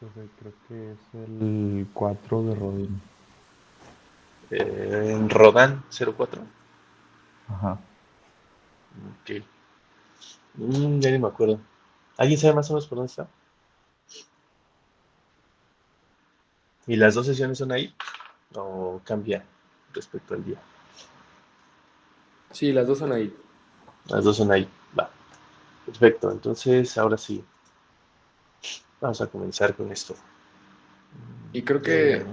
Profe, creo que es el 4 de Rodin. En Rodán 04. Ajá. Ok. Ya ni me acuerdo. ¿Alguien sabe más o menos por dónde está? ¿Y las dos sesiones son ahí? ¿O cambia respecto al día? Sí, las dos son ahí. Las dos son ahí. Va. Perfecto. Entonces, ahora sí. Vamos a comenzar con esto. Y creo Eh,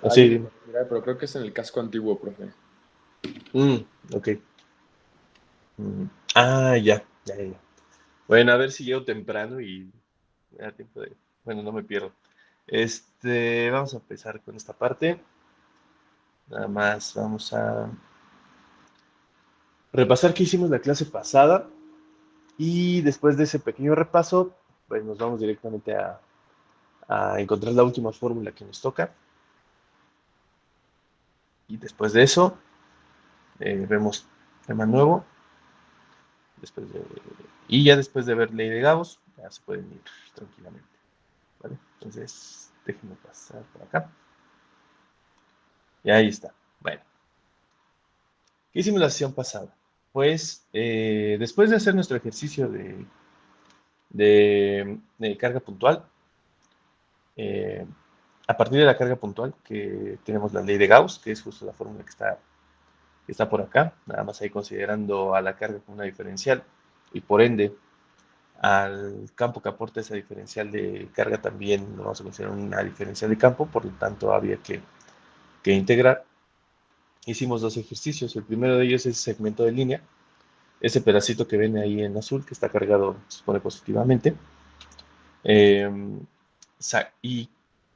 que, sí, alguien me dime. corregirá, pero creo que es en el casco antiguo, profe. Mm, ok. Mm, ya. Ya, ya, ya. Bueno, a ver si llego temprano y me da tiempo de... Bueno, no me pierdo. Vamos a empezar con esta parte. Nada más vamos a repasar qué hicimos la clase pasada y después de ese pequeño repaso, pues nos vamos directamente a encontrar la última fórmula que nos toca y después de eso vemos tema nuevo después de, y ya después de ver ley de Gauss ya se pueden ir tranquilamente, ¿vale? Entonces déjenme pasar por acá y ahí está. Bueno, ¿qué hicimos la sesión pasada? Pues después de hacer nuestro ejercicio de carga puntual, eh, a partir de la carga puntual, que tenemos la ley de Gauss, que es justo la fórmula que está por acá, nada más ahí considerando a la carga como una diferencial, y por ende al campo que aporta esa diferencial de carga también lo vamos a considerar una diferencial de campo, por lo tanto había que integrar. Hicimos dos ejercicios, el primero de ellos es segmento de línea, ese pedacito que ven ahí en azul, que está cargado, se supone positivamente. Eh, y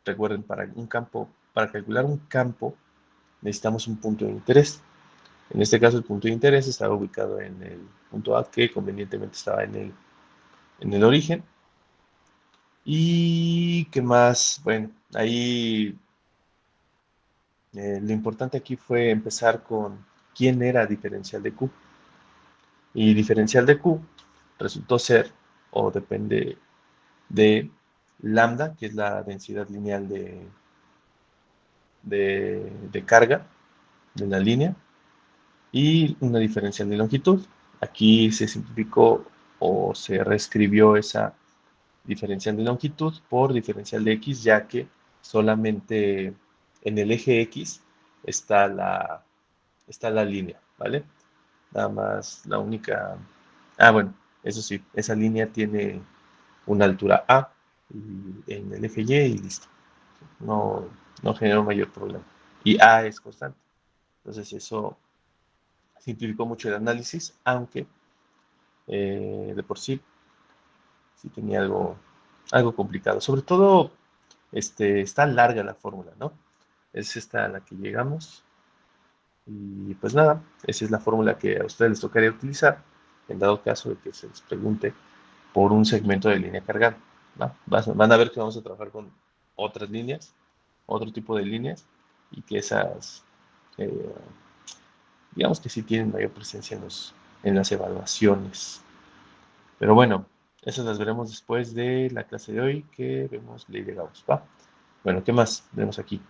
recuerden, para calcular un campo, necesitamos un punto de interés. En este caso, el punto de interés estaba ubicado en el punto A, que convenientemente estaba en el origen. ¿Y qué más? Bueno, ahí lo importante aquí fue empezar con quién era diferencial de Q. Y diferencial de Q resultó ser, o depende de lambda, que es la densidad lineal de carga de la línea, y una diferencial de longitud. Aquí se simplificó o se reescribió esa diferencial de longitud por diferencial de x, ya que solamente en el eje x está la línea, ¿vale? Nada más la única... Bueno, eso sí, esa línea tiene una altura a y en el eje y y listo. No, no genera un mayor problema. Y a es constante. Entonces eso simplificó mucho el análisis, aunque de por sí tenía algo complicado. Sobre todo, está larga la fórmula, ¿no? Es esta a la que llegamos. Y pues nada, esa es la fórmula que a ustedes les tocaría utilizar en dado caso de que se les pregunte por un segmento de línea cargada, ¿va? Van a ver que vamos a trabajar con otras líneas, otro tipo de líneas, y que esas, eh, digamos que sí tienen mayor presencia en las evaluaciones. Pero bueno, esas las veremos después de la clase de hoy, que vemos ley de Gauss, ¿va? Bueno, ¿qué más vemos aquí?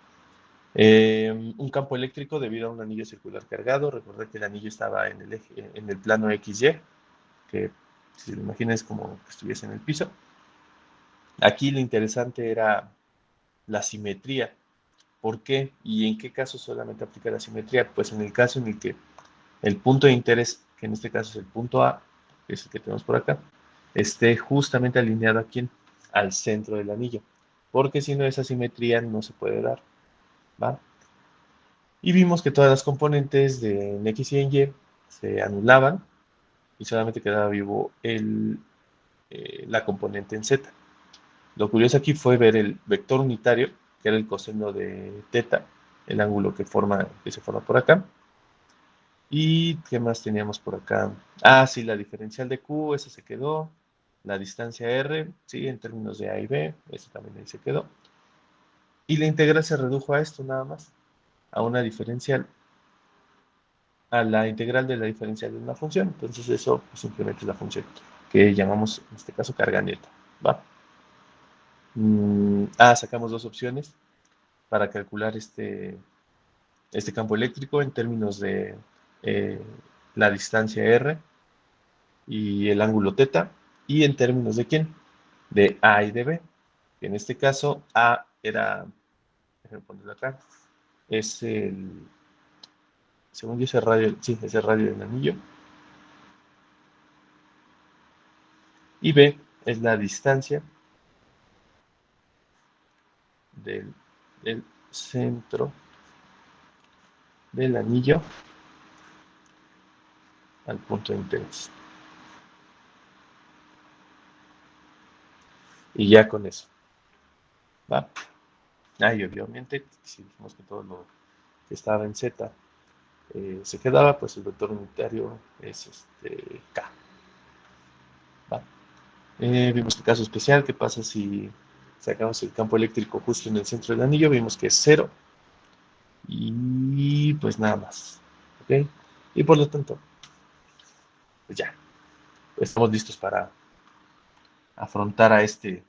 Un campo eléctrico debido a un anillo circular cargado. Recordad que el anillo estaba en el plano XY, que si se lo imaginan es como que estuviese en el piso. Aquí lo interesante era la simetría. ¿Por qué? ¿Y en qué caso solamente aplica la simetría? Pues en el caso en el que el punto de interés, que en este caso es el punto A, que es el que tenemos por acá, esté justamente alineado aquí al centro del anillo. Porque si no, esa simetría no se puede dar, ¿va? Y vimos que todas las componentes de en X y en Y se anulaban y solamente quedaba vivo la componente en Z. Lo curioso aquí fue ver el vector unitario, que era el coseno de teta, el ángulo que se forma por acá. ¿Y qué más teníamos por acá? Sí, la diferencial de Q, esa se quedó. La distancia R, sí, en términos de A y B, esa también ahí se quedó. Y la integral se redujo a esto nada más, a una diferencial, a la integral de la diferencial de una función. Entonces eso pues, simplemente es la función que llamamos en este caso carga neta, ¿va? Sacamos dos opciones para calcular este campo eléctrico en términos de eh, la distancia R y el ángulo θ, y en términos de ¿quién? De A y de B. En este caso, A era, déjenme ponerlo acá, es según yo es el radio, sí, es el radio del anillo, y B es la distancia del centro del anillo al punto de interés. Y ya con eso, ¿va? Y obviamente, si dijimos que todo lo que estaba en Z se quedaba, pues el vector unitario es K, ¿va? Vimos el caso especial, ¿qué pasa si sacamos el campo eléctrico justo en el centro del anillo? Vimos que es cero, y pues nada más, ¿ok? Y por lo tanto, pues ya, pues estamos listos para afrontar a este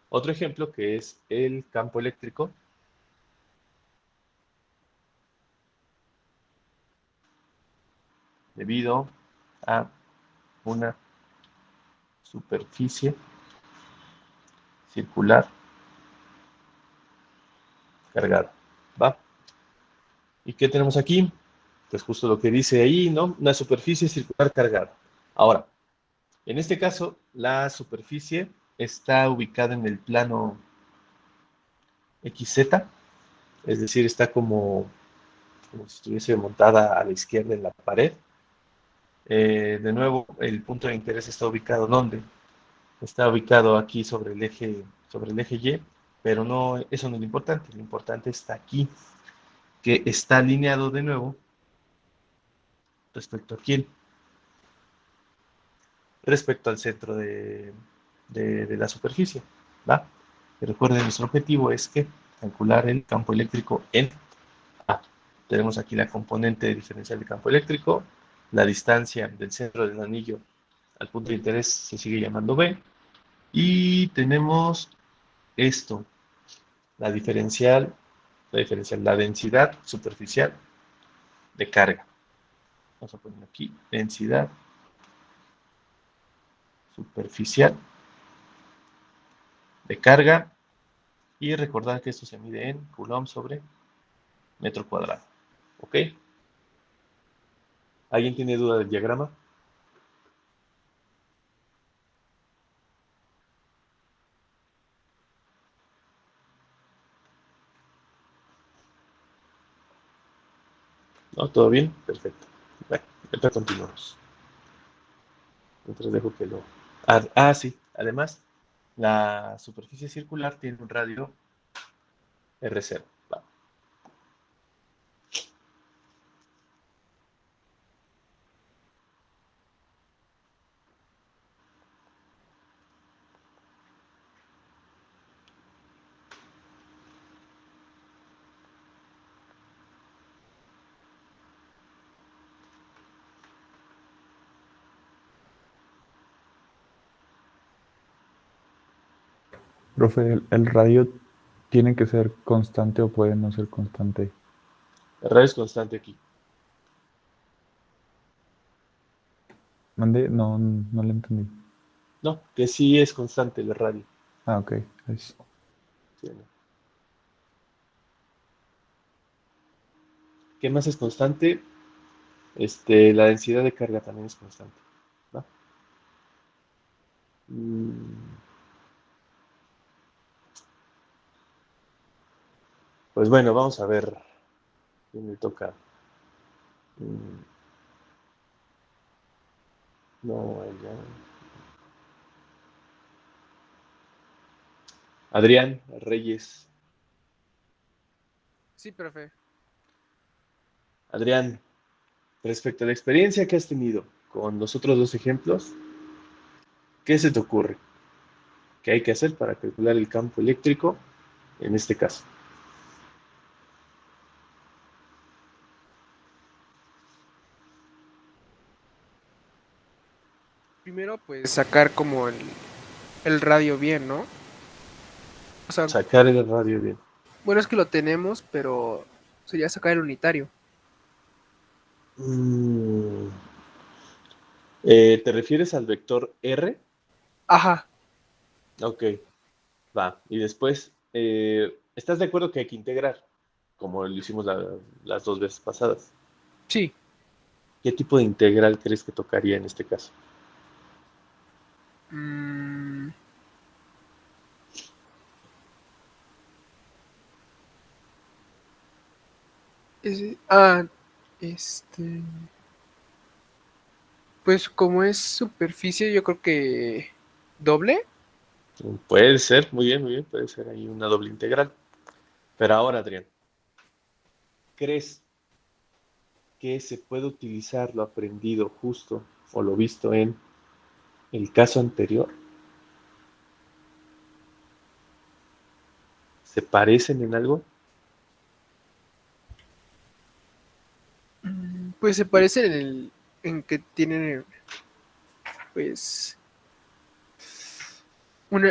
otro ejemplo, que es el campo eléctrico debido a una superficie circular cargada, ¿va? ¿Y qué tenemos aquí? Pues justo lo que dice ahí, ¿no? Una superficie circular cargada. Ahora, en este caso, la superficie está ubicada en el plano XZ, es decir, está como si estuviese montada a la izquierda en la pared. De nuevo, el punto de interés está ubicado ¿dónde? Está ubicado aquí sobre el eje Y, pero no, eso no es lo importante está aquí, que está alineado de nuevo respecto a quién, respecto al centro de la superficie, ¿va? Y recuerden, nuestro objetivo es que calcular el campo eléctrico en A. Tenemos aquí la componente diferencial de campo eléctrico, la distancia del centro del anillo al punto de interés se sigue llamando B, y tenemos esto, la densidad superficial de carga. Vamos a poner aquí densidad superficial de carga, y recordar que esto se mide en coulomb sobre metro cuadrado. ¿Ok? ¿Alguien tiene duda del diagrama? ¿No? ¿Todo bien? Perfecto. Bueno, ahorita continuamos. Entonces dejo que lo... Sí. Además, la superficie circular tiene un radio R0. Va. Profe, ¿el radio tiene que ser constante o puede no ser constante? El radio es constante aquí. ¿Mande? No, no le entendí. No, que sí es constante el radio. Ah, ok. Sí, ¿no? ¿Qué más es constante? La densidad de carga también es constante. ¿Va? Pues bueno, vamos a ver quién le toca. No, ella. Adrián Reyes. Sí, profe. Adrián, respecto a la experiencia que has tenido con los otros dos ejemplos, ¿qué se te ocurre? ¿Qué hay que hacer para calcular el campo eléctrico en este caso? Primero, pues sacar como el radio bien, ¿no? O sea, Sacar el radio bien. bueno, es que lo tenemos, pero sería sacar el unitario. Mm, ¿te refieres al vector R? Ajá, Ok, va. Y después, ¿estás de acuerdo que hay que integrar? Como lo hicimos las dos veces pasadas. sí. ¿Qué tipo de integral crees que tocaría en este caso? Mm, ah, este. Pues como es superficie, yo creo que doble. Puede ser, muy bien, puede ser ahí una doble integral. Pero ahora, Adrián, ¿crees que se puede utilizar lo aprendido justo o lo visto en el caso anterior? ¿Se parecen en algo? Pues se parece en que tienen, pues,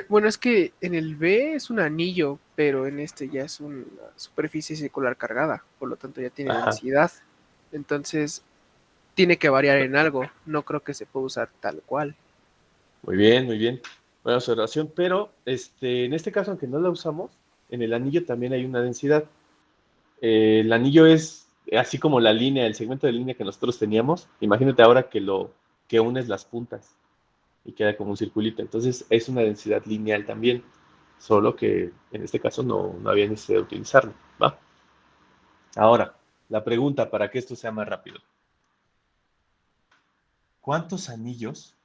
bueno, es que en el B es un anillo, pero en este ya es una superficie circular cargada, por lo tanto ya tiene Ajá, densidad. Entonces, tiene que variar en algo, no creo que se pueda usar tal cual. muy bien, muy bien. Buena observación, pero en este caso, aunque no la usamos, en el anillo también hay una densidad. El anillo es así como la línea, el segmento de línea que nosotros teníamos. Imagínate ahora que unes las puntas y queda como un circulito. Entonces es una densidad lineal también, solo que en este caso no había necesidad de utilizarlo, ¿va? Ahora, la pregunta para que esto sea más rápido. ¿Cuántos anillos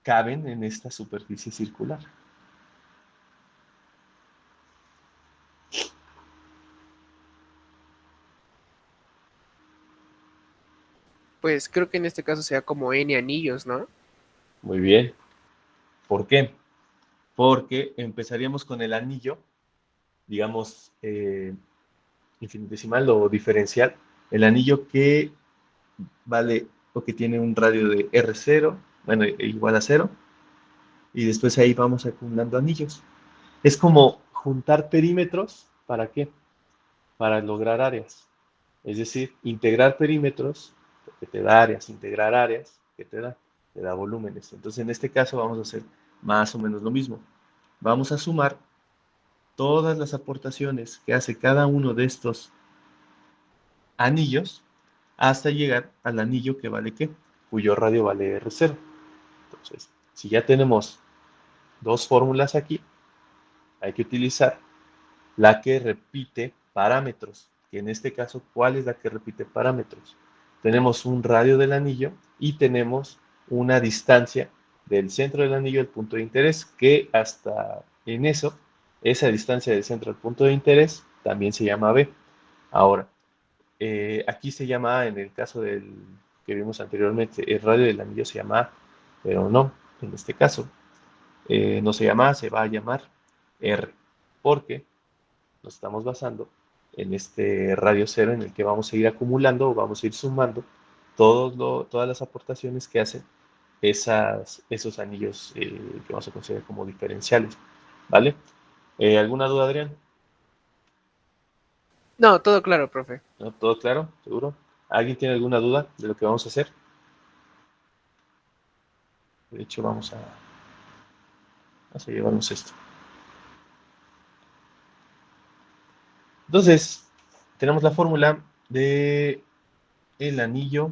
caben en esta superficie circular? Pues creo que en este caso sea como N anillos, ¿no? Muy bien. ¿Por qué? Porque empezaríamos con el anillo, digamos, infinitesimal o diferencial, el anillo que vale o que tiene un radio de R0, bueno, igual a 0, y después ahí vamos acumulando anillos. Es como juntar perímetros, ¿para qué? Para lograr áreas. Es decir, integrar perímetros, que te da áreas, integrar áreas, que te da? Te da volúmenes. Entonces, en este caso vamos a hacer más o menos lo mismo. Vamos a sumar todas las aportaciones que hace cada uno de estos anillos hasta llegar al anillo que vale ¿qué? Cuyo radio vale R0. Entonces, si ya tenemos dos fórmulas aquí, hay que utilizar la que repite parámetros, que en este caso, ¿cuál es la que repite parámetros? Tenemos un radio del anillo y tenemos una distancia del centro del anillo al punto de interés, que hasta en eso, esa distancia del centro al punto de interés también se llama B. Ahora, aquí se llama A, en el caso del que vimos anteriormente, el radio del anillo se llama A, pero no, en este caso, no se llama A, se va a llamar R, porque nos estamos basando en este radio cero en el que vamos a ir acumulando o vamos a ir sumando todas las aportaciones que hacen esos anillos que vamos a considerar como diferenciales, ¿vale? ¿Alguna duda, Adrián? No, todo claro, profe. ¿No? ¿Todo claro? ¿Seguro? ¿Alguien tiene alguna duda de lo que vamos a hacer? De hecho, vamos a llevarnos esto. Entonces, tenemos la fórmula de el anillo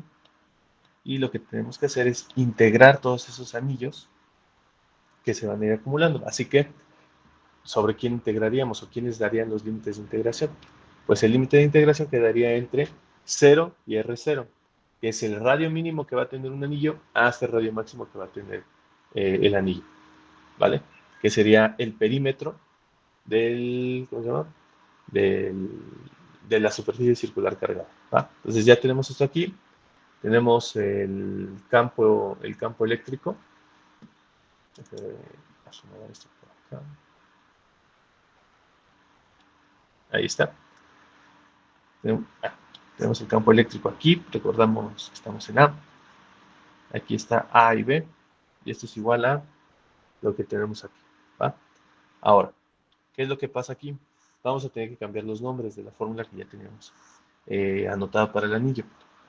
y lo que tenemos que hacer es integrar todos esos anillos que se van a ir acumulando. Así que, ¿sobre quién integraríamos o quiénes darían los límites de integración? Pues el límite de integración quedaría entre 0 y R0, que es el radio mínimo que va a tener un anillo hasta el radio máximo que va a tener el anillo, ¿vale? Que sería el perímetro ¿cómo se llama? Del, de la superficie circular cargada, ¿va? Entonces ya tenemos esto aquí, tenemos el campo eléctrico. Acomodar esto por acá. Ahí está. Tenemos el campo eléctrico aquí, recordamos que estamos en A. Aquí está A y B, y esto es igual a lo que tenemos aquí, ¿va? Ahora, ¿Qué es lo que pasa aquí? Vamos a tener que cambiar los nombres de la fórmula que ya teníamos anotada para el anillo.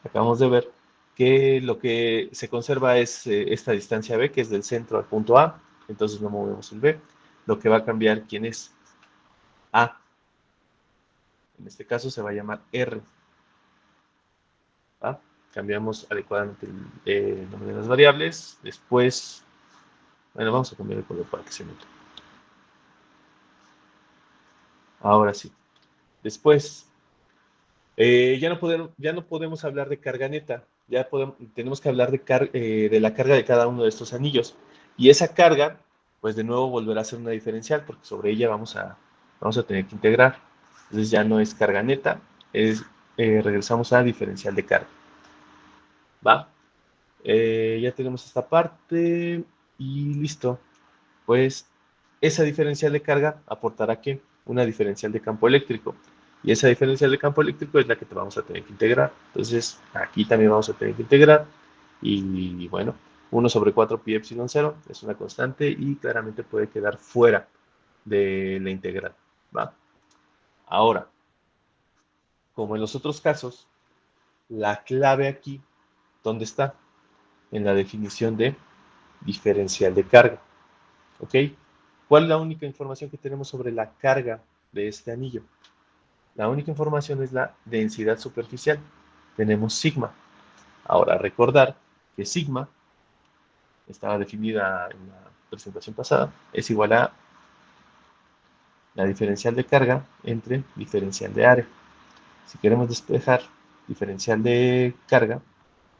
Acabamos de ver que lo que se conserva es esta distancia B, que es del centro al punto A, entonces no movemos el B. Lo que va a cambiar, ¿quién es? A. En este caso se va a llamar R. ¿Va? Cambiamos adecuadamente el nombre de las variables. Después, bueno, vamos a cambiar el color para que se note. Ahora sí. Después, ya no podemos hablar de carga neta. Tenemos que hablar de la carga de cada uno de estos anillos. Y esa carga, pues de nuevo volverá a ser una diferencial, porque sobre ella vamos a tener que integrar. Entonces ya no es carga neta, regresamos a diferencial de carga. ¿Va? Ya tenemos esta parte y listo. Pues esa diferencial de carga aportará ¿qué? Una diferencial de campo eléctrico. Y esa diferencial de campo eléctrico es la que te vamos a tener que integrar. Entonces aquí también vamos a tener que integrar. Y bueno, 1 sobre 4 pi epsilon 0 es una constante y claramente puede quedar fuera de la integral. ¿Va? Ahora, como en los otros casos, la clave aquí, ¿dónde está? En la definición de diferencial de carga. ¿Ok? ¿Cuál es la única información que tenemos sobre la carga de este anillo? La única información es la densidad superficial. Tenemos sigma. Ahora, recordar que sigma, estaba definida en la presentación pasada, es igual a la diferencial de carga entre diferencial de área. Si queremos despejar diferencial de carga,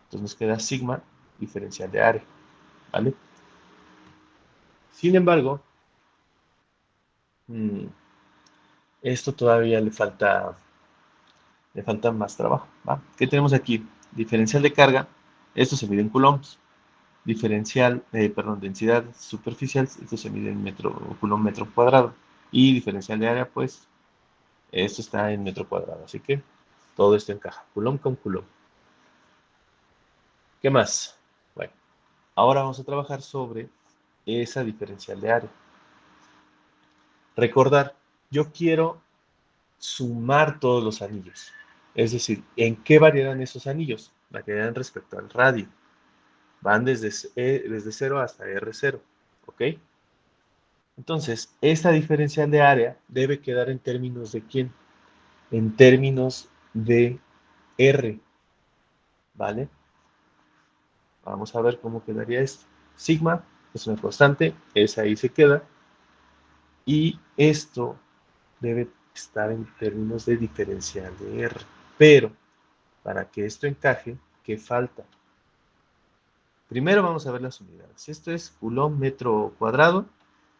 entonces nos queda sigma diferencial de área. ¿Vale? Sin embargo, esto todavía le falta más trabajo. ¿Va? ¿Qué tenemos aquí? Diferencial de carga, esto se mide en coulombs. Densidad superficial, esto se mide en coulomb metro cuadrado. Y diferencial de área, pues, esto está en metro cuadrado. Así que todo esto encaja, coulomb con coulomb. ¿Qué más? Bueno, ahora vamos a trabajar sobre esa diferencial de área. Recordar, yo quiero sumar todos los anillos. Es decir, ¿en qué variarán esos anillos? Variarán respecto al radio. Van desde 0 hasta R0. ¿Ok? Entonces, esta diferencial de área debe quedar en términos de ¿quién? En términos de R. ¿Vale? Vamos a ver cómo quedaría esto. Sigma es una constante, esa ahí se queda. Y esto debe estar en términos de diferencial de R. Pero, para que esto encaje, ¿qué falta? Primero vamos a ver las unidades. Esto es coulomb metro cuadrado.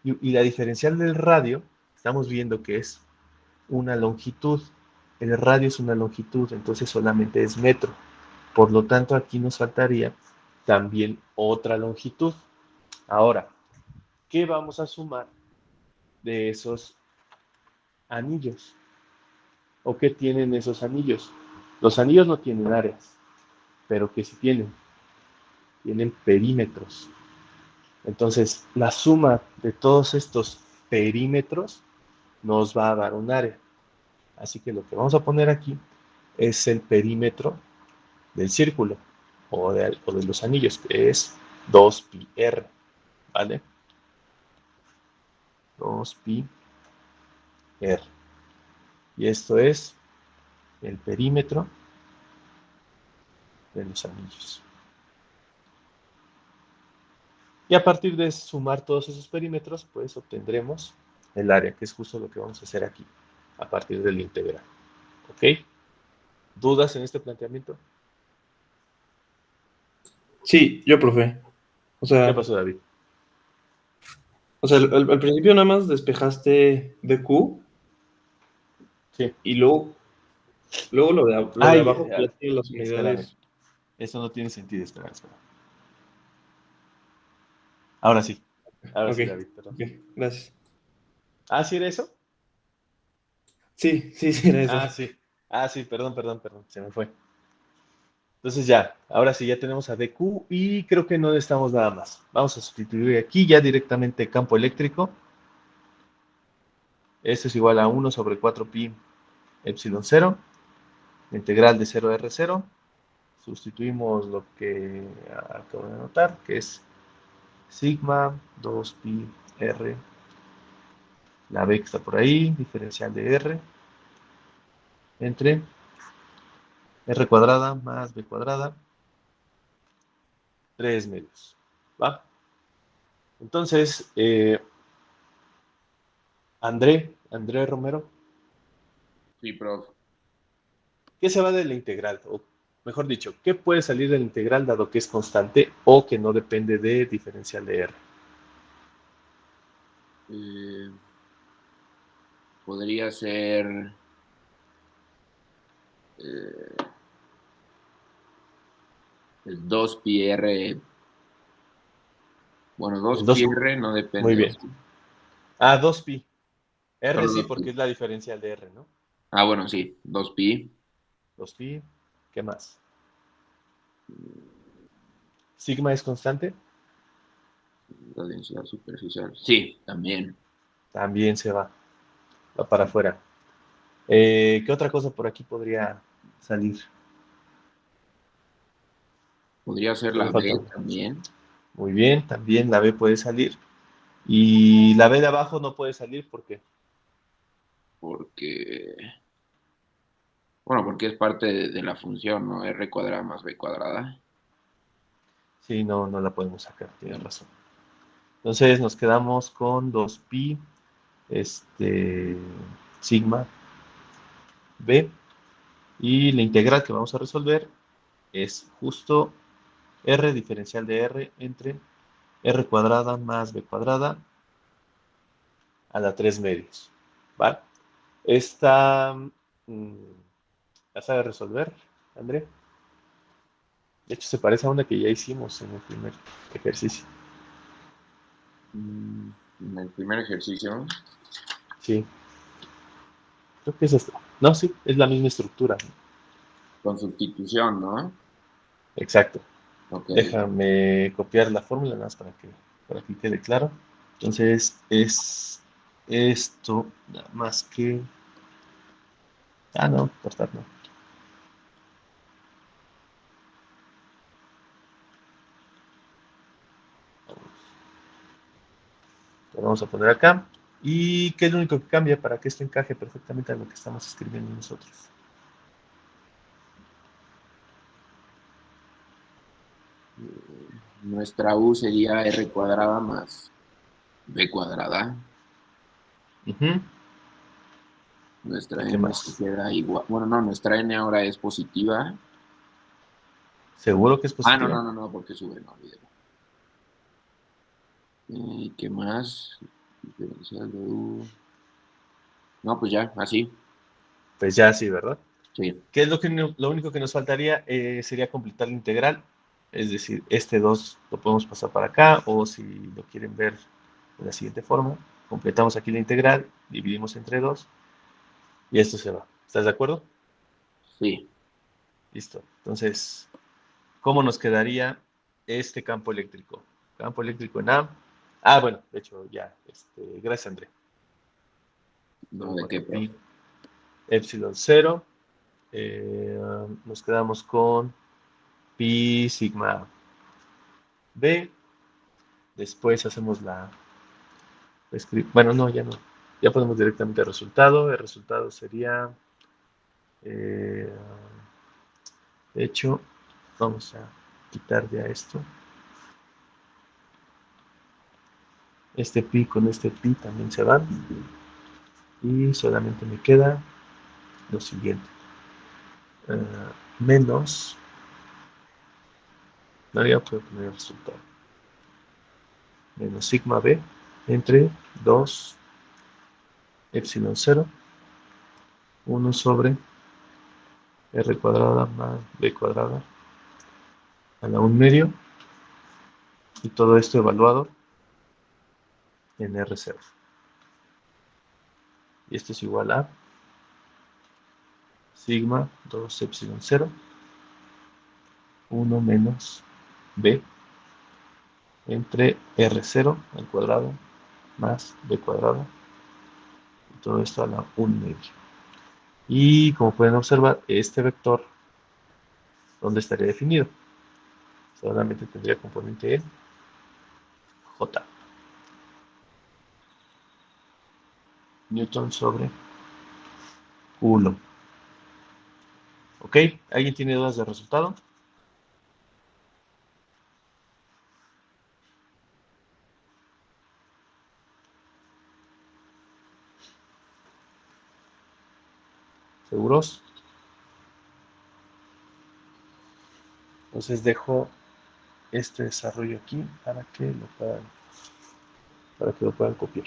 Y la diferencial del radio, estamos viendo que es una longitud. El radio es una longitud, entonces solamente es metro. Por lo tanto, aquí nos faltaría también otra longitud. Ahora, ¿qué vamos a sumar de esos anillos? ¿O qué tienen esos anillos? Los anillos no tienen áreas, pero ¿qué sí tienen? Tienen perímetros. Entonces, la suma de todos estos perímetros nos va a dar un área. Así que lo que vamos a poner aquí es el perímetro del círculo o de los anillos, que es 2πr, ¿vale? 2πr. Y esto es el perímetro de los anillos. Y a partir de sumar todos esos perímetros, pues obtendremos el área, que es justo lo que vamos a hacer aquí, a partir del integral. ¿Ok? ¿Dudas en este planteamiento? Sí, yo, profe. ¿Qué pasó, David? Al principio nada más despejaste DQ Sí. y luego lo de abajo que ya tiene las unidades. Espérame. Eso no tiene sentido, espera. Ahora sí. Ahora sí, David, perdón. Ok, gracias. ¿Ah, sí era eso? Sí, era eso. Sí, perdón, se me fue. Entonces ya, ahora sí, ya tenemos a DQ y creo que no necesitamos nada más. Vamos a sustituir aquí ya directamente campo eléctrico. Esto es igual a 1 sobre 4 pi epsilon 0, la integral de 0 a R0. Sustituimos lo que acabo de anotar, que es sigma 2 pi r, la b que está por ahí, diferencial de r, entre r cuadrada más b cuadrada, 3 medios. ¿Va? Entonces, André Romero, Sí, prof. ¿qué se va de la integral? O mejor dicho, ¿qué puede salir de la integral dado que es constante o que no depende de diferencial de r? Eh, podría ser eh, el 2 pi r. Bueno, 2 El pi 2, r no muy depende. ¿O bien. sí? 2 pi. R Solo sí, 2 porque pi. es la diferencial de r, ¿no? Ah, bueno, sí. 2 pi. 2 pi. ¿Qué más? Sigma es constante. La densidad superficial. Sí, también. También se va. Va para afuera. ¿Qué otra cosa por aquí podría salir? Podría ser ¿Qué me la B faltó? también. Muy bien, también la B puede salir. Y la B de abajo no puede salir porque Porque, bueno, porque es parte de la función, ¿no? R cuadrada más B cuadrada. sí, no la podemos sacar, tienes razón. Entonces nos quedamos con 2 pi sigma B, y la integral que vamos a resolver es justo r diferencial de r entre r cuadrada más b cuadrada a la 3 medios. ¿Va? Esta la sabe resolver, André. De hecho, se parece a una que ya hicimos en el primer ejercicio. En el primer ejercicio. Sí, creo que es esta. No, sí, es la misma estructura, ¿no? Con sustitución, ¿no? Exacto. Ok. Déjame copiar la fórmula nada más para que quede claro. Entonces es esto, nada más que... no, cortar no. Lo vamos a poner acá. ¿Y qué es lo único que cambia para que esto encaje perfectamente a lo que estamos escribiendo nosotros? Nuestra U sería R cuadrada más B cuadrada. Ujú. Nuestra ¿Y qué N se más? queda igual. Bueno, no, nuestra N ahora es positiva. ¿Seguro que es Ah, no, positiva? no, no, no, porque sube, no olvídalo. ¿Y qué más? Diferencial de U. No, pues ya, así. Pues ya sí, ¿verdad? Sí. ¿Qué es lo único que nos faltaría? Sería completar la integral. Es decir, este 2 lo podemos pasar para acá, o si lo quieren ver de la siguiente forma, completamos aquí la integral, dividimos entre 2 y esto se va. ¿Estás de acuerdo? Sí. Listo. Entonces, ¿cómo nos quedaría este campo eléctrico? Campo eléctrico en A. Bueno, de hecho ya. Gracias, André. No, Sobre ¿de qué, 4 profe? pi epsilon 0. Nos quedamos con pi sigma B. Después hacemos bueno, no, ya no. Ya podemos directamente al resultado. El resultado sería, de hecho, vamos a quitar ya esto. Este pi con este pi también se van. Y solamente me queda lo siguiente. Menos, no, ya puedo poner el resultado. Menos sigma b entre 2 epsilon 0, 1 sobre r cuadrada más b cuadrada a la 1 medio, y todo esto evaluado en R0. Y esto es igual a sigma 2 epsilon 0, 1 menos b entre R0 al cuadrado más b cuadrado. Y todo esto a la 1,5. Y como pueden observar, este vector, ¿dónde estaría definido? Solamente tendría componente en J. Newton sobre Coulomb. ¿Ok? ¿Alguien tiene dudas del resultado? ¿Seguros? Entonces dejo este desarrollo aquí para que lo puedan copiar.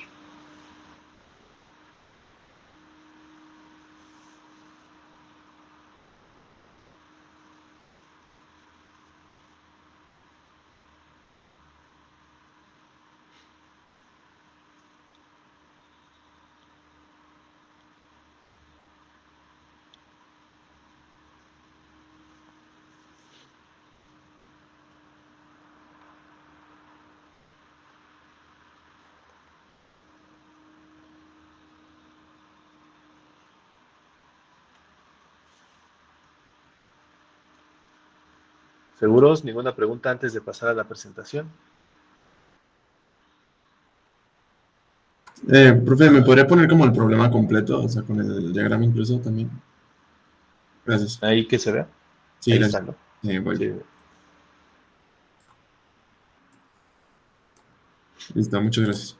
¿Seguros? ¿Ninguna pregunta antes de pasar a la presentación? Profe, ¿me podría poner como el problema completo? O sea, con el diagrama incluso también. Gracias. Ahí que se vea. Sí, Ahí gracias. está, ¿no? Voy. Sí. Listo, muchas gracias.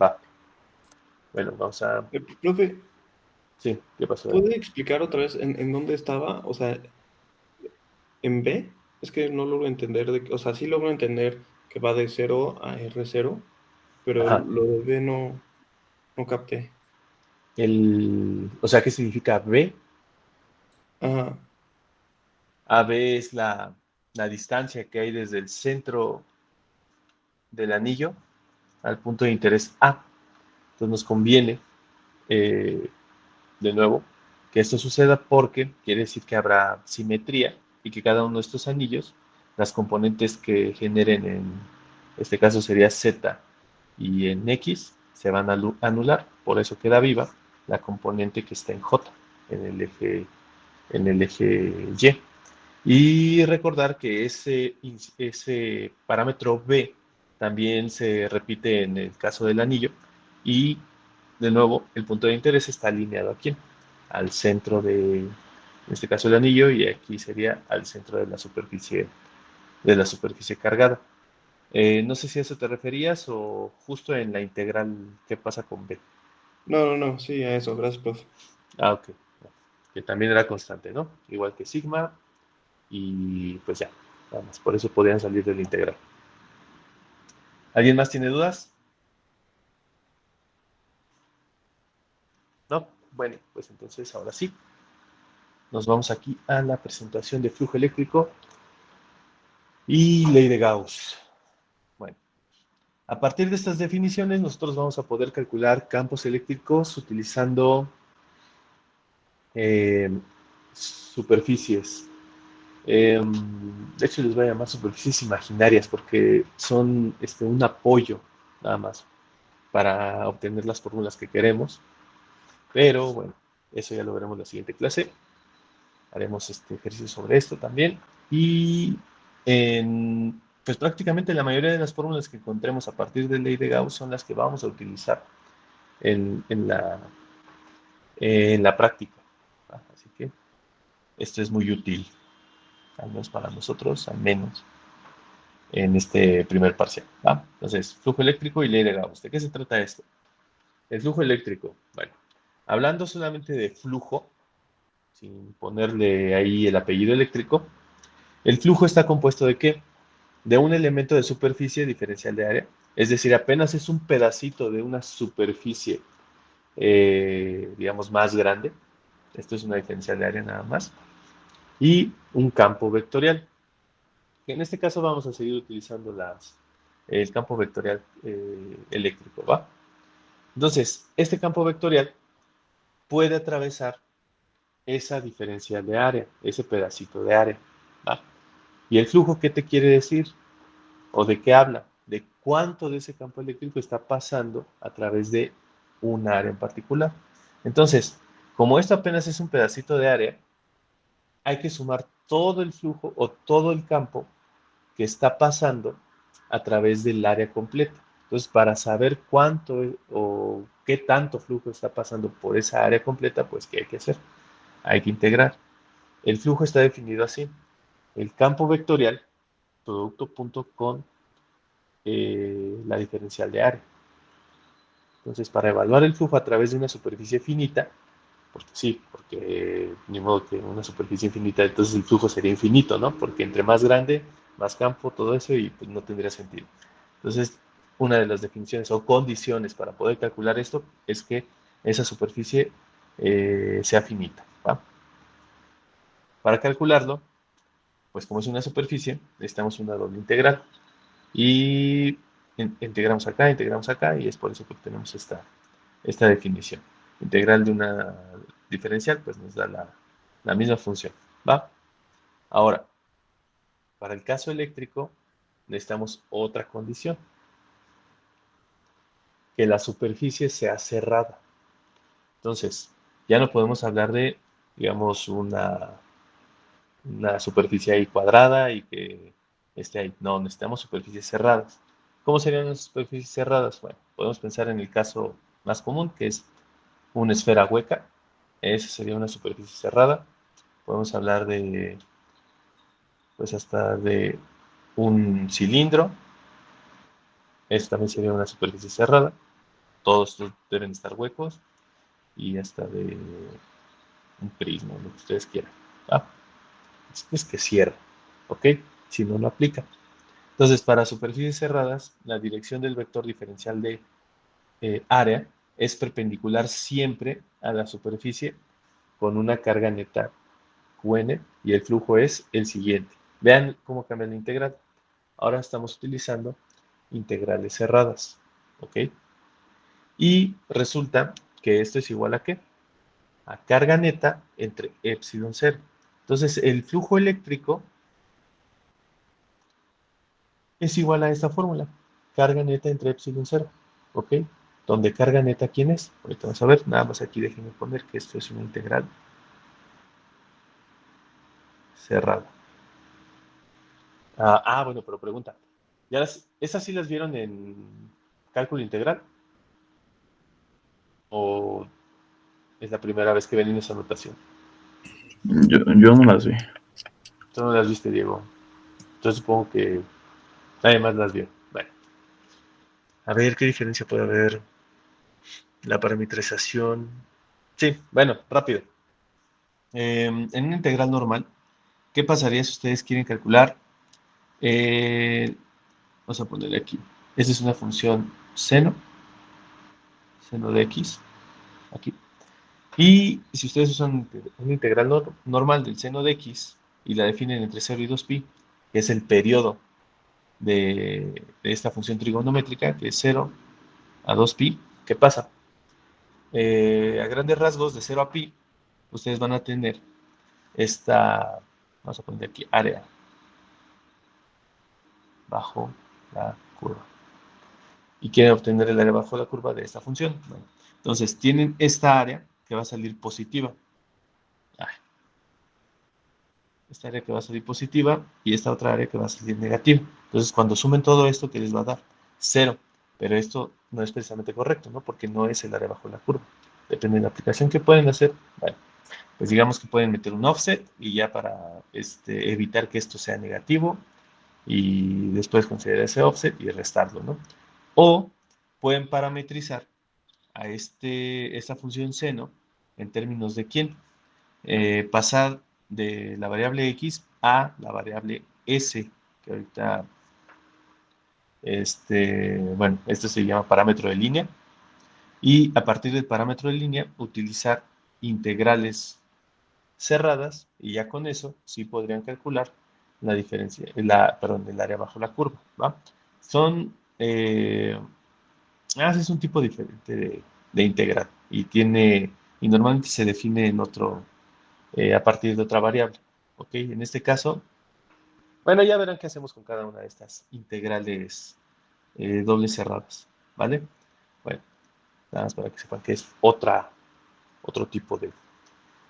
Va. Bueno, vamos a... Profe, Sí, ¿qué pasó? ¿puede explicar otra vez en dónde estaba? O sea, en B, es que no logro entender, o sea, sí logro entender que va de 0 a R0, pero Ajá. lo de B no capté. O sea, ¿qué significa B? Ajá, AB es la distancia que hay desde el centro del anillo al punto de interés A. Entonces nos conviene, de nuevo, que esto suceda porque quiere decir que habrá simetría y que cada uno de estos anillos, las componentes que generen en este caso sería Z y en X, se van a anular. Por eso queda viva la componente que está en J, en el eje Y. Y recordar que ese parámetro B también se repite en el caso del anillo y de nuevo el punto de interés está alineado aquí, al centro en este caso el anillo y aquí sería al centro de la superficie cargada. No sé si a eso te referías o justo en la integral, ¿qué pasa con B? no, sí, a eso, gracias, profe. Ah, ok. Que también era constante, ¿no? Igual que sigma y pues ya, nada más. Por eso podían salir del integral. ¿Alguien más tiene dudas? ¿No? Bueno, pues entonces ahora sí. Nos vamos aquí a la presentación de flujo eléctrico y ley de Gauss. Bueno, a partir de estas definiciones nosotros vamos a poder calcular campos eléctricos utilizando superficies. De hecho les voy a llamar superficies imaginarias porque son un apoyo nada más para obtener las fórmulas que queremos. Pero bueno, eso ya lo veremos en la siguiente clase. Haremos este ejercicio sobre esto también. Y pues prácticamente la mayoría de las fórmulas que encontremos a partir de ley de Gauss son las que vamos a utilizar en la práctica. Así que esto es muy útil, al menos para nosotros, al menos en este primer parcial. ¿Va? Entonces, flujo eléctrico y ley de Gauss. ¿De qué se trata esto? El flujo eléctrico. Bueno, hablando solamente de flujo, sin ponerle ahí el apellido eléctrico, el flujo está compuesto ¿de qué? De un elemento de superficie diferencial de área, es decir, apenas es un pedacito de una superficie, digamos, más grande. Esto es una diferencial de área nada más. Y un campo vectorial. En este caso vamos a seguir utilizando el campo vectorial eléctrico, ¿va? Entonces, este campo vectorial puede atravesar esa diferencial de área, ese pedacito de área, ¿va? ¿Y el flujo qué te quiere decir? ¿O de qué habla? De cuánto de ese campo eléctrico está pasando a través de una área en particular. Entonces, como esto apenas es un pedacito de área, hay que sumar todo el flujo o todo el campo que está pasando a través del área completa. Entonces, para saber cuánto o qué tanto flujo está pasando por esa área completa, pues, ¿qué hay que hacer? Hay que integrar. El flujo está definido así. El campo vectorial, producto punto con la diferencial de área. Entonces, para evaluar el flujo a través de una superficie finita, porque sí, porque ni modo que una superficie infinita, entonces el flujo sería infinito, ¿no? Porque entre más grande, más campo, todo eso, y pues no tendría sentido. Entonces, una de las definiciones o condiciones para poder calcular esto es que esa superficie sea finita, ¿va? Para calcularlo, pues como es una superficie, necesitamos una doble integral. Y integramos acá, y es por eso que obtenemos esta definición. Integral de una diferencial, pues nos da la misma función, ¿va? Ahora, para el caso eléctrico, necesitamos otra condición, que la superficie sea cerrada. Entonces, ya no podemos hablar de, digamos, una superficie ahí cuadrada y que esté ahí. No, necesitamos superficies cerradas. ¿Cómo serían las superficies cerradas? Bueno, podemos pensar en el caso más común, que es una esfera hueca. Esa sería una superficie cerrada. Podemos hablar de, pues hasta de un cilindro. Eso también sería una superficie cerrada. Todos estos deben estar huecos. Y hasta de un prisma, lo que ustedes quieran. ¿Va? Es que cierra, ¿ok? Si no, no aplica. Entonces, para superficies cerradas, la dirección del vector diferencial de área es perpendicular siempre a la superficie con una carga neta Qn, y el flujo es el siguiente. Vean cómo cambia la integral. Ahora estamos utilizando integrales cerradas, ¿ok? Y resulta que esto es igual a ¿qué? A carga neta entre epsilon cero. Entonces, el flujo eléctrico es igual a esta fórmula, carga neta entre epsilon cero, ¿ok? Donde carga neta, ¿quién es? Ahorita vamos a ver, nada más aquí déjenme poner que esto es una integral cerrada. Bueno, pero pregunta, ¿esas sí las vieron en cálculo integral? ¿O es la primera vez que ven en esa notación? Yo no las vi. Tú no las viste, Diego. Entonces supongo que nadie más las vio. Bueno, a ver qué diferencia puede haber. La parametrización. Sí, bueno, rápido. En una integral normal, ¿qué pasaría si ustedes quieren calcular? Vamos a ponerle aquí. Esta es una función seno de x, aquí. Y si ustedes usan una integral normal del seno de x y la definen entre 0 y 2pi, que es el periodo de esta función trigonométrica, que es 0 a 2pi, ¿qué pasa? A grandes rasgos, de 0 a pi, ustedes van a tener esta, vamos a poner aquí, área bajo la curva. Y quieren obtener el área bajo la curva de esta función. Bueno, entonces, tienen esta área que va a salir positiva. Esta área que va a salir positiva y esta otra área que va a salir negativa. Entonces, cuando sumen todo esto, ¿qué les va a dar? 0. Pero esto no es precisamente correcto, ¿no? Porque no es el área bajo la curva. Depende de la aplicación que pueden hacer. Bueno, pues digamos que pueden meter un offset y ya para evitar que esto sea negativo, y después considerar ese offset y restarlo, ¿no? O pueden parametrizar a esta función seno en términos de ¿quién? Pasar de la variable x a la variable s, que ahorita, bueno, esto se llama parámetro de línea, y a partir del parámetro de línea utilizar integrales cerradas, y ya con eso sí podrían calcular la diferencia, perdón, el área bajo la curva, ¿va? Son, es un tipo diferente de integral, y normalmente se define en otro, a partir de otra variable, ¿ok? En este caso, bueno, ya verán qué hacemos con cada una de estas integrales dobles cerradas, ¿vale? Bueno, Nada más para que sepan que es otro tipo de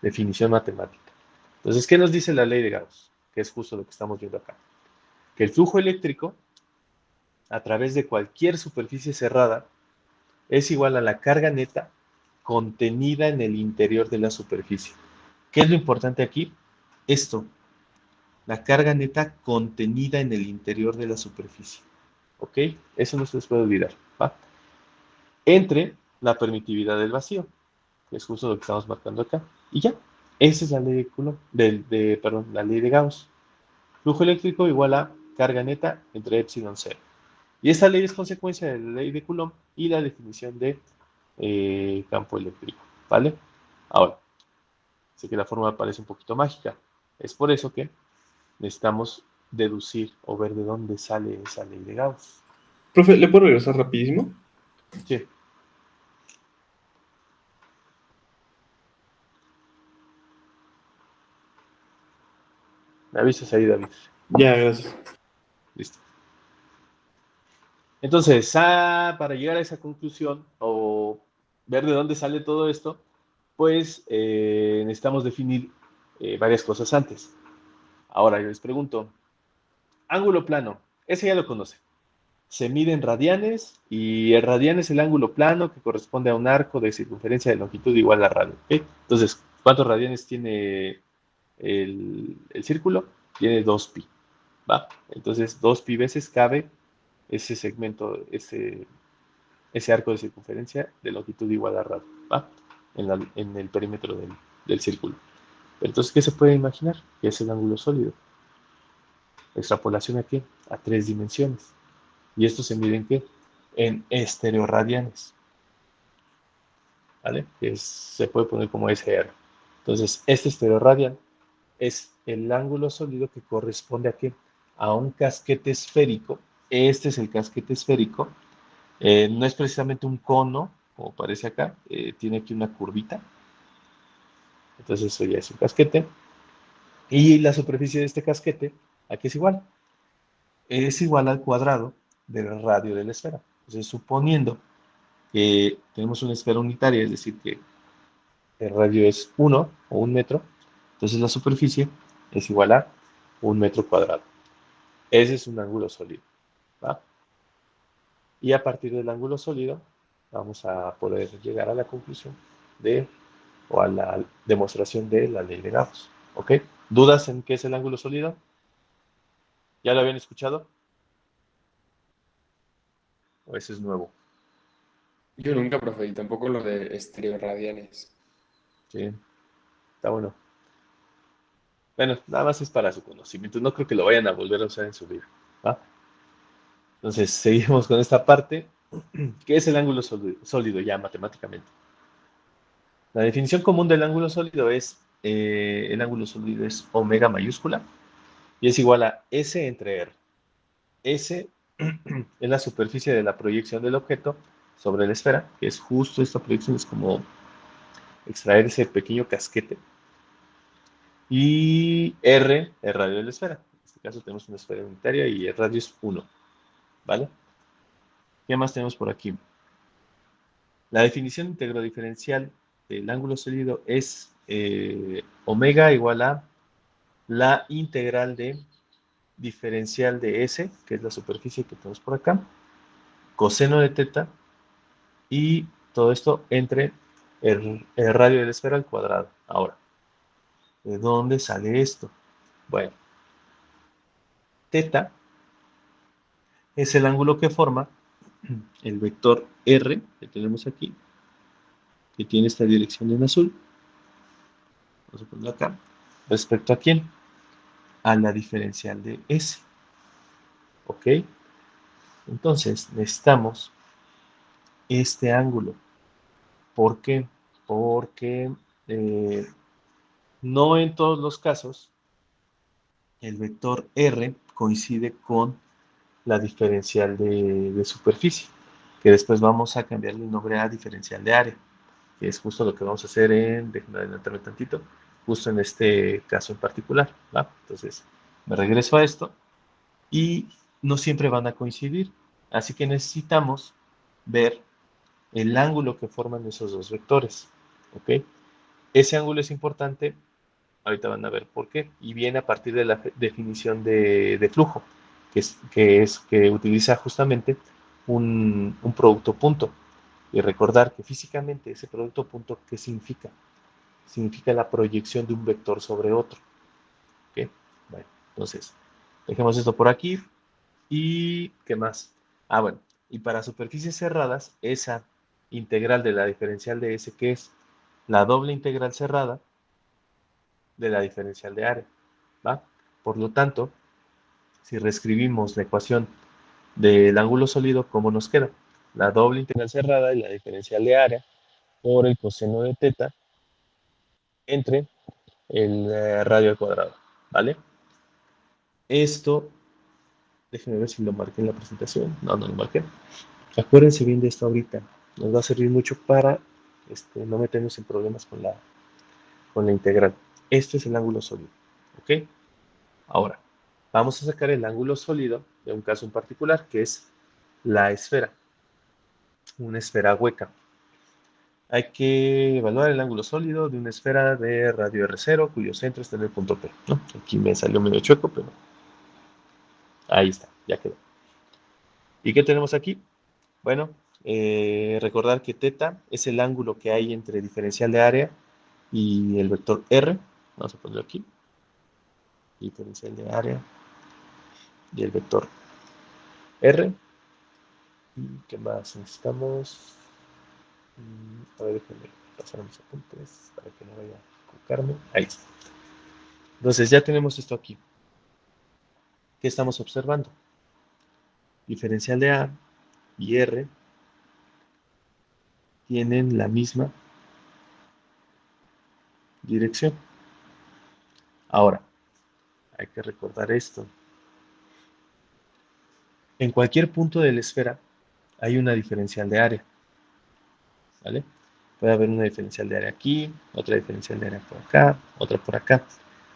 definición matemática. Entonces, ¿qué nos dice la ley de Gauss? Que es justo lo que estamos viendo acá. Que el flujo eléctrico a través de cualquier superficie cerrada es igual a la carga neta contenida en el interior de la superficie. ¿Qué es lo importante aquí? Esto, la carga neta contenida en el interior de la superficie. ¿Ok? Eso no se les puede olvidar. ¿Va? Entre la permitividad del vacío, que es justo lo que estamos marcando acá. Y ya, esa es la ley de Coulomb, la ley de Gauss. Flujo eléctrico igual a carga neta entre epsilon cero. Y esta ley es consecuencia de la ley de Coulomb y la definición de campo eléctrico. ¿Vale? Ahora, sé que la fórmula parece un poquito mágica. Es por eso que necesitamos deducir o ver de dónde sale esa ley de Gauss. Profe, ¿le puedo regresar rapidísimo? Sí. Me avisas ahí, David. Ya, gracias. Listo. Entonces, para llegar a esa conclusión o ver de dónde sale todo esto, pues necesitamos definir varias cosas antes. Ahora yo les pregunto, ángulo plano, ese ya lo conoce. Se mide en radianes y el radian es el ángulo plano que corresponde a un arco de circunferencia de longitud igual a radio. ¿Okay? Entonces, ¿cuántos radianes tiene el círculo? Tiene 2pi. ¿Va? Entonces, 2pi veces cabe ese segmento, ese arco de circunferencia de longitud igual a radio, ¿va? En el perímetro del círculo. Entonces, ¿qué se puede imaginar? Que es el ángulo sólido. Extrapolación a ¿qué? A 3 dimensiones. ¿Y esto se mide en qué? En estereoradianes. ¿Vale? Se puede poner como SR. Entonces, este estereoradian es el ángulo sólido que corresponde a ¿qué? A un casquete esférico. Este es el casquete esférico. No es precisamente un cono, como parece acá. Tiene aquí una curvita. Entonces, eso ya es un casquete. Y la superficie de este casquete, aquí es igual. Es igual al cuadrado del radio de la esfera. Entonces, suponiendo que tenemos una esfera unitaria, es decir, que el radio es 1 o 1 metro, entonces la superficie es igual a 1 metro cuadrado. Ese es un ángulo sólido. ¿Va? Y a partir del ángulo sólido, vamos a poder llegar a la conclusión o a la demostración de la ley de Gauss. ¿Ok? ¿Dudas en qué es el ángulo sólido? ¿Ya lo habían escuchado? ¿O ese es nuevo? Yo nunca, profe, y tampoco lo de estereoradianes. Sí, está bueno. Bueno, nada más es para su conocimiento. No creo que lo vayan a volver a usar en su vida. ¿Va? Entonces, seguimos con esta parte. ¿Qué es el ángulo sólido ya matemáticamente? La definición común del ángulo sólido es, el ángulo sólido es omega mayúscula y es igual a S entre R. S es la superficie de la proyección del objeto sobre la esfera, que es justo esta proyección, es como extraer ese pequeño casquete. Y R, el radio de la esfera. En este caso tenemos una esfera unitaria y el radio es 1. ¿Vale? ¿Qué más tenemos por aquí? La definición integro-diferencial del ángulo sólido es omega igual a la integral de diferencial de S, que es la superficie que tenemos por acá, coseno de teta, y todo esto entre el radio de la esfera al cuadrado. Ahora, ¿de dónde sale esto? Bueno, teta es el ángulo que forma el vector R que tenemos aquí, que tiene esta dirección en azul. Vamos a ponerlo acá. ¿Respecto a quién? A la diferencial de S. ¿Ok? Entonces, necesitamos este ángulo. ¿Por qué? Porque no en todos los casos el vector R coincide con la diferencial de superficie, que después vamos a cambiarle el nombre a diferencial de área, que es justo lo que vamos a hacer déjenme adelantarme tantito, justo en este caso en particular, ¿va? Entonces, me regreso a esto y no siempre van a coincidir, así que necesitamos ver el ángulo que forman esos dos vectores. ¿Ok? Ese ángulo es importante, ahorita van a ver por qué, y viene a partir de la definición de flujo, que utiliza justamente un producto punto. Y recordar que físicamente ese producto punto, ¿qué significa? Significa la proyección de un vector sobre otro. ¿Ok? Bueno, entonces, dejemos esto por aquí. ¿Y qué más? Ah, bueno, y para superficies cerradas, esa integral de la diferencial de S, que es la doble integral cerrada de la diferencial de área, ¿va? Por lo tanto, si reescribimos la ecuación del ángulo sólido, ¿cómo nos queda? La doble integral cerrada de la diferencial de área por el coseno de teta entre el radio al cuadrado, ¿vale? Esto, déjenme ver si lo marqué en la presentación. No, no lo marqué. Acuérdense bien de esto ahorita. Nos va a servir mucho para no meternos en problemas con la integral. Esto es el ángulo sólido, ¿ok? Ahora, vamos a sacar el ángulo sólido de un caso en particular, que es la esfera, una esfera hueca. Hay que evaluar el ángulo sólido de una esfera de radio R0, cuyo centro está en el punto P, ¿no? Aquí me salió medio chueco, pero ahí está, ya quedó. ¿Y qué tenemos aquí? Bueno, recordar que θ es el ángulo que hay entre diferencial de área y el vector R. Vamos a ponerlo aquí. Diferencial de área y el vector R. ¿Y qué más necesitamos? A ver, déjenme pasar mis apuntes para que no vaya a equivocarme. Ahí está. Entonces ya tenemos esto aquí. ¿Qué estamos observando? Diferencial de A y R tienen la misma dirección. Ahora, hay que recordar esto. En cualquier punto de la esfera hay una diferencial de área, ¿vale? Puede haber una diferencial de área aquí, otra diferencial de área por acá, otra por acá.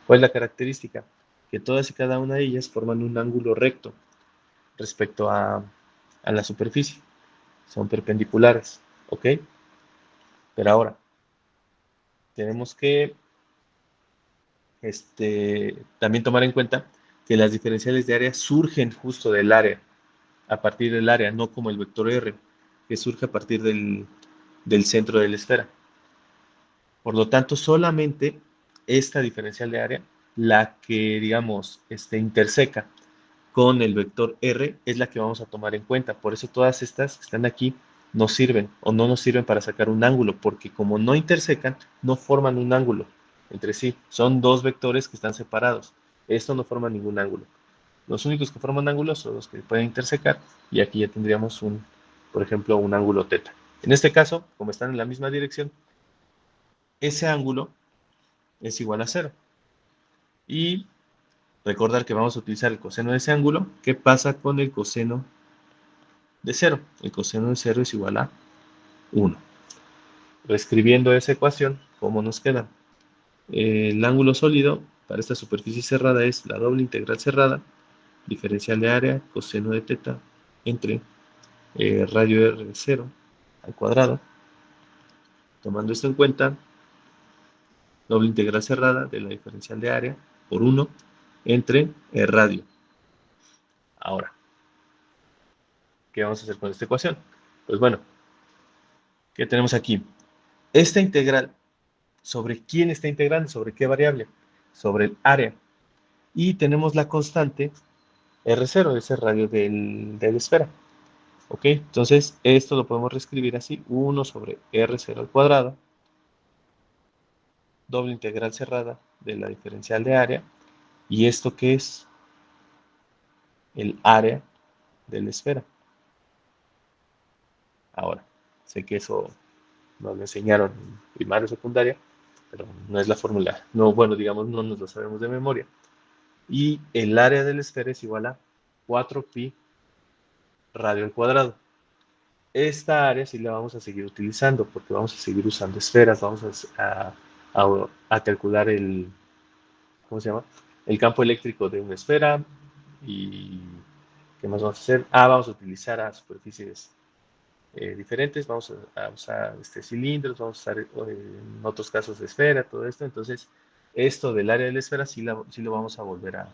¿Cuál es la característica? Que todas y cada una de ellas forman un ángulo recto respecto a la superficie. Son perpendiculares, ¿ok? Pero ahora, tenemos que también tomar en cuenta que las diferenciales de área surgen justo del área, a partir del área, no como el vector R, que surge a partir del centro de la esfera. Por lo tanto, solamente esta diferencial de área, la que, digamos, interseca con el vector R, es la que vamos a tomar en cuenta. Por eso todas estas que están aquí nos sirven o no nos sirven para sacar un ángulo, porque como no intersecan, no forman un ángulo entre sí. Son dos vectores que están separados. Esto no forma ningún ángulo. Los únicos que forman ángulos son los que pueden intersecar, y aquí ya tendríamos por ejemplo, un ángulo θ. En este caso, como están en la misma dirección, ese ángulo es igual a 0. Y recordar que vamos a utilizar el coseno de ese ángulo. ¿Qué pasa con el coseno de 0? El coseno de 0 es igual a 1. Reescribiendo esa ecuación, ¿cómo nos queda? El ángulo sólido para esta superficie cerrada es la doble integral cerrada, diferencial de área, coseno de θ, entre radio R de 0 al cuadrado. Tomando esto en cuenta, doble integral cerrada de la diferencial de área por 1 entre el radio. Ahora, ¿qué vamos a hacer con esta ecuación? Pues bueno, ¿qué tenemos aquí? Esta integral, ¿sobre quién está integrando? ¿Sobre qué variable? Sobre el área. Y tenemos la constante R0, ese radio de la esfera. ¿Ok? Entonces, esto lo podemos reescribir así, 1 sobre R0 al cuadrado, doble integral cerrada de la diferencial de área. ¿Y esto qué es? El área de la esfera. Ahora, sé que eso nos lo enseñaron en primaria o secundaria, pero no es la fórmula. No, bueno, digamos, no nos lo sabemos de memoria. Y el área de la esfera es igual a 4pi radio al cuadrado. Esta área sí la vamos a seguir utilizando, porque vamos a seguir usando esferas, vamos a calcular ¿cómo se llama? El campo eléctrico de una esfera. ¿Y qué más vamos a hacer? Vamos a utilizar a superficies diferentes. Vamos a usar cilindros, vamos a usar en otros casos de esfera, todo esto. Entonces, esto del área de la esfera sí lo vamos a volver a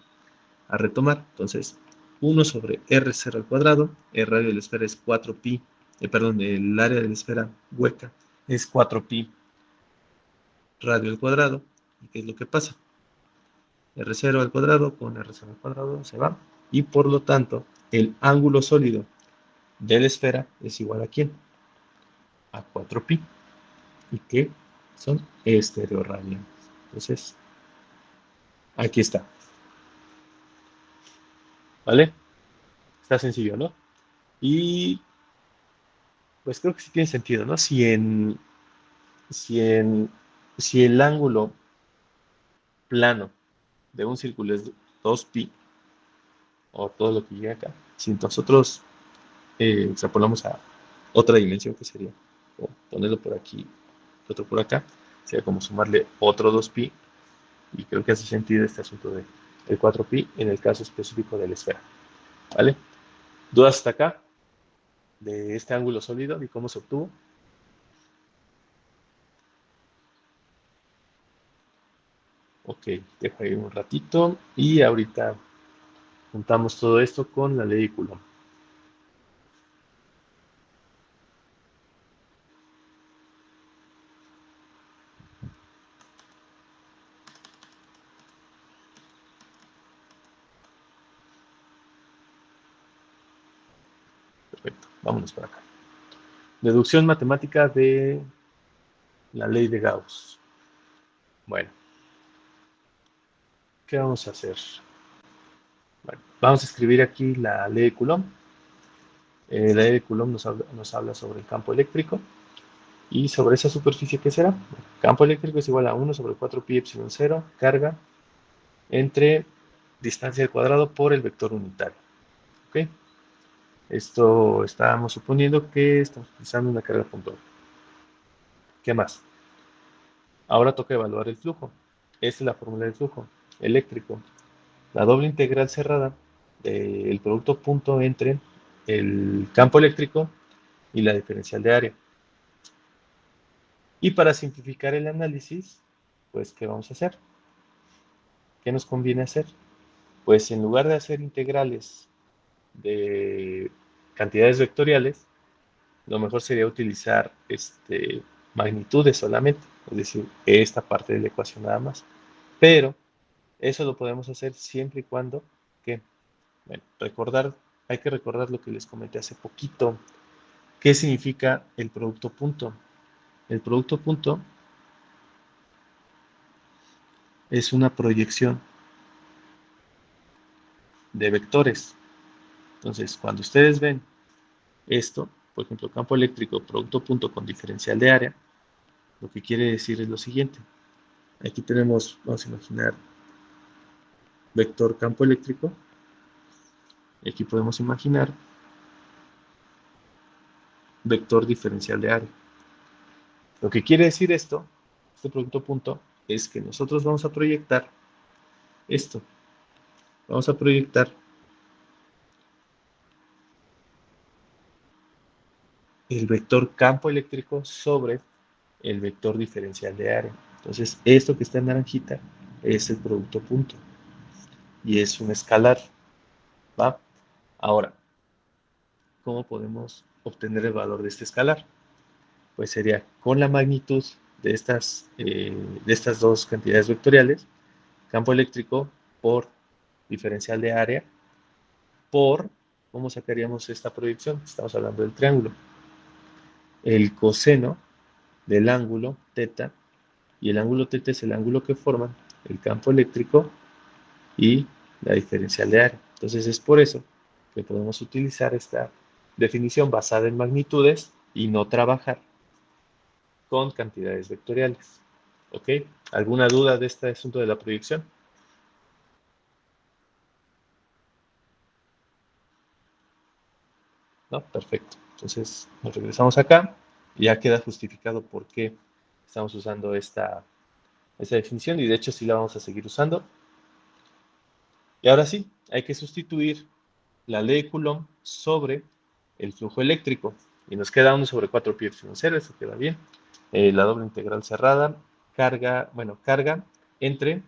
retomar. Entonces, 1 sobre R0 al cuadrado, el radio de la esfera es 4pi, perdón, el área de la esfera hueca es 4pi radio al cuadrado. ¿Y qué es lo que pasa? R0 al cuadrado con R0 al cuadrado se va. Y por lo tanto, el ángulo sólido de la esfera es igual a ¿quién? A 4pi. ¿Y qué? Son estereoradianes. Entonces, aquí está. ¿Vale? Está sencillo, ¿no? Y pues creo que sí tiene sentido, ¿no? Si el ángulo plano de un círculo es 2pi, o todo lo que llega acá, si nosotros extrapolamos a otra dimensión, que sería o ponerlo por aquí, otro por acá, sería como sumarle otro 2pi, y creo que hace sentido este asunto de el 4pi en el caso específico de la esfera. ¿Vale? ¿Dudas hasta acá de este ángulo sólido y cómo se obtuvo? Ok, dejo ahí un ratito y ahorita juntamos todo esto con la ley de Coulomb. Perfecto, vámonos para acá. Deducción matemática de la ley de Gauss. Bueno, ¿qué vamos a hacer? Bueno, vamos a escribir aquí la ley de Coulomb. La ley de Coulomb nos habla sobre el campo eléctrico. Y sobre esa superficie, ¿qué será? Campo eléctrico es igual a 1 sobre 4pi epsilon 0, carga, entre distancia al cuadrado por el vector unitario. ¿Ok? Esto estábamos suponiendo que estamos utilizando una carga puntual. ¿Qué más? Ahora toca evaluar el flujo. Esta es la fórmula del flujo eléctrico. La doble integral cerrada del producto punto entre el campo eléctrico y la diferencial de área. Y para simplificar el análisis, pues, ¿qué vamos a hacer? ¿Qué nos conviene hacer? Pues en lugar de hacer integrales de cantidades vectoriales, lo mejor sería utilizar magnitudes solamente, es decir, esta parte de la ecuación nada más. Pero eso lo podemos hacer siempre y cuando que, bueno, hay que recordar lo que les comenté hace poquito. ¿Qué significa el producto punto? El producto punto es una proyección de vectores. Entonces, cuando ustedes ven esto, por ejemplo, campo eléctrico, producto punto con diferencial de área, lo que quiere decir es lo siguiente. Aquí tenemos, vamos a imaginar, vector campo eléctrico. Y aquí podemos imaginar vector diferencial de área. Lo que quiere decir esto, este producto punto, es que nosotros vamos a proyectar esto. Vamos a proyectar el vector campo eléctrico sobre el vector diferencial de área. Entonces, esto que está en naranjita es el producto punto. Y es un escalar. ¿Va? Ahora, ¿cómo podemos obtener el valor de este escalar? Pues sería con la magnitud de estas dos cantidades vectoriales, campo eléctrico por diferencial de área, por, ¿cómo sacaríamos esta proyección? Estamos hablando del triángulo. El coseno del ángulo teta, y el ángulo teta es el ángulo que forman el campo eléctrico y la diferencial de área. Entonces es por eso que podemos utilizar esta definición basada en magnitudes y no trabajar con cantidades vectoriales. ¿Ok? ¿Alguna duda de este asunto de la proyección? ¿No? Perfecto. Entonces nos regresamos acá y ya queda justificado por qué estamos usando esta definición, y de hecho sí la vamos a seguir usando. Y ahora sí, hay que sustituir la ley de Coulomb sobre el flujo eléctrico. Y nos queda 1 sobre 4 pi epsilon 0, eso queda bien. La doble integral cerrada, carga entre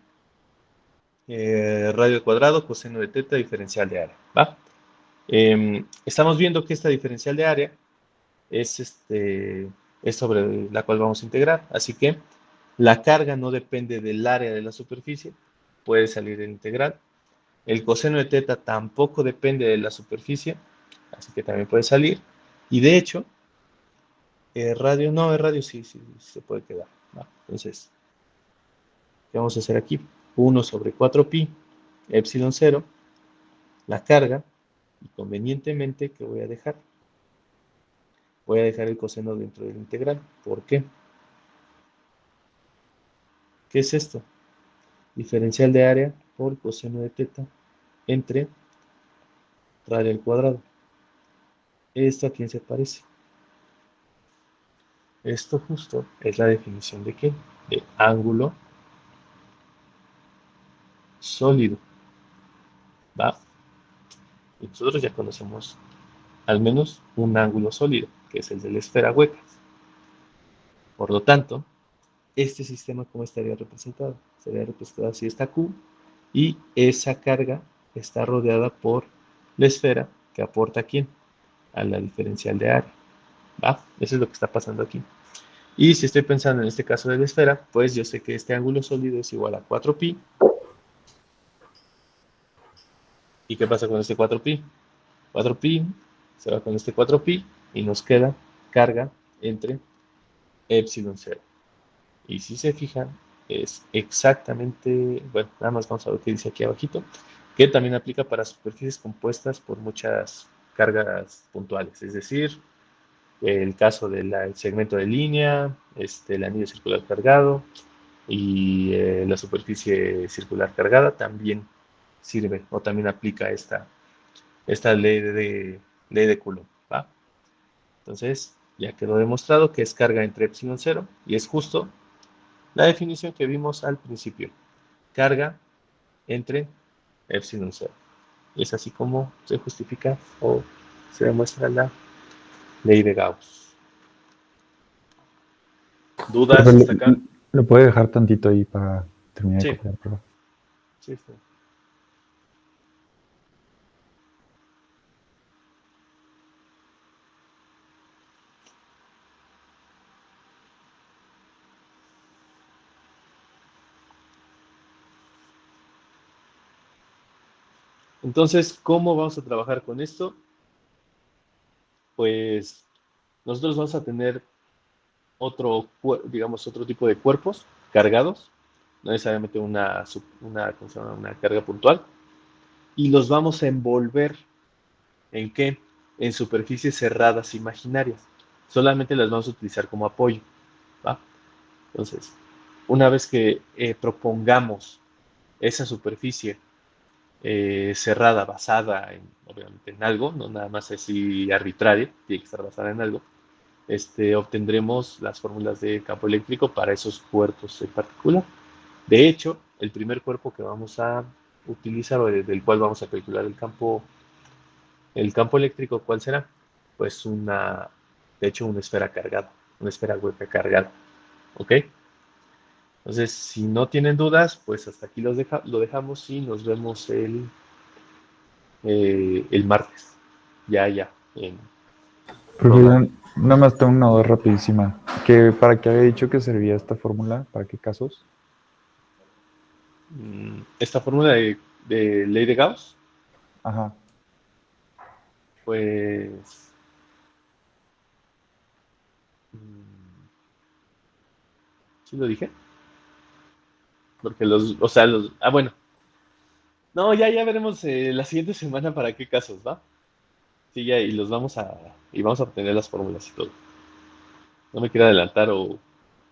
radio al cuadrado, coseno de teta, diferencial de área, ¿va? Estamos viendo que esta diferencial de área es sobre la cual vamos a integrar, así que la carga no depende del área de la superficie, puede salir el integral. El coseno de teta tampoco depende de la superficie, así que también puede salir. Y de hecho, el radio sí se puede quedar, ¿va? Entonces, ¿qué vamos a hacer aquí? 1 sobre 4 pi epsilon 0, la carga, y convenientemente, ¿qué voy a dejar? Voy a dejar el coseno dentro del integral. ¿Por qué? ¿Qué es esto? Diferencial de área por coseno de teta entre radio al cuadrado. ¿Esto a quién se parece? Esto justo es la definición de ¿qué? De ángulo sólido. ¿Va? Y nosotros ya conocemos al menos un ángulo sólido, que es el de la esfera hueca. Por lo tanto, este sistema, ¿cómo estaría representado? Sería representado así, está Q, y esa carga está rodeada por la esfera que aporta ¿a quién? A la diferencial de área. ¿Va? Eso es lo que está pasando aquí. Y si estoy pensando en este caso de la esfera, pues yo sé que este ángulo sólido es igual a 4pi. ¿Y qué pasa con este 4pi? 4pi se va con este 4pi y nos queda carga entre epsilon 0. Y si se fijan, es exactamente, bueno, nada más vamos a ver qué dice aquí abajito, que también aplica para superficies compuestas por muchas cargas puntuales, es decir, el caso del segmento de línea, el anillo circular cargado y la superficie circular cargada también sirve o también aplica esta ley de Coulomb, ¿va? Entonces, ya quedó demostrado que es carga entre epsilon 0 y es justo la definición que vimos al principio. Carga entre epsilon 0. Es así como se justifica o se demuestra la ley de Gauss. ¿Dudas Profe, hasta acá? ¿lo puede dejar tantito ahí para terminar de Sí, copiar, por favor? sí, sí. Entonces, ¿cómo vamos a trabajar con esto? Pues nosotros vamos a tener digamos, otro tipo de cuerpos cargados, no necesariamente ¿cómo se llama? Una carga puntual, y los vamos a envolver ¿en qué? En superficies cerradas imaginarias. Solamente las vamos a utilizar como apoyo, ¿va? Entonces, una vez que propongamos esa superficie cerrada, basada obviamente en algo, no nada más así arbitraria, tiene que estar basada en algo, obtendremos las fórmulas de campo eléctrico para esos cuerpos en particular. De hecho, el primer cuerpo que vamos a utilizar o del cual vamos a calcular el campo eléctrico, ¿cuál será? Pues de hecho, una esfera cargada, una esfera hueca cargada, ¿ok? Entonces, si no tienen dudas, pues hasta aquí lo dejamos y nos vemos el martes. Ya, en Profe, Roma. nada más tengo una duda rapidísima. ¿Para qué había dicho que servía esta fórmula? ¿Para qué casos? Esta fórmula de ley de Gauss, Ajá. pues sí lo dije, porque bueno, no, ya veremos la siguiente semana para qué casos, ¿va? Sí, ya, y vamos a obtener las fórmulas y todo. No me quiero adelantar o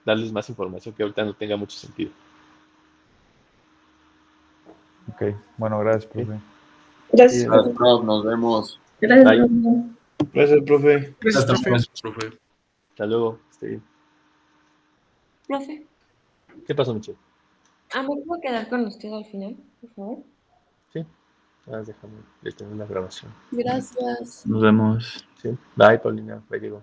darles más información que ahorita no tenga mucho sentido. Ok. Bueno, gracias, ¿Ok? profe. Gracias, Bien, profe. Prof, nos vemos. Gracias, bye, profe. Gracias, profe. Gracias, Hasta profe. Profe. hasta luego. Profe, ¿Qué pasó, Michelle? ¿me puedo quedar con usted al final, por favor? Sí, Déjame detener la grabación. Gracias. Nos vemos. ¿Sí? Bye, Paulina. Bye, Diego.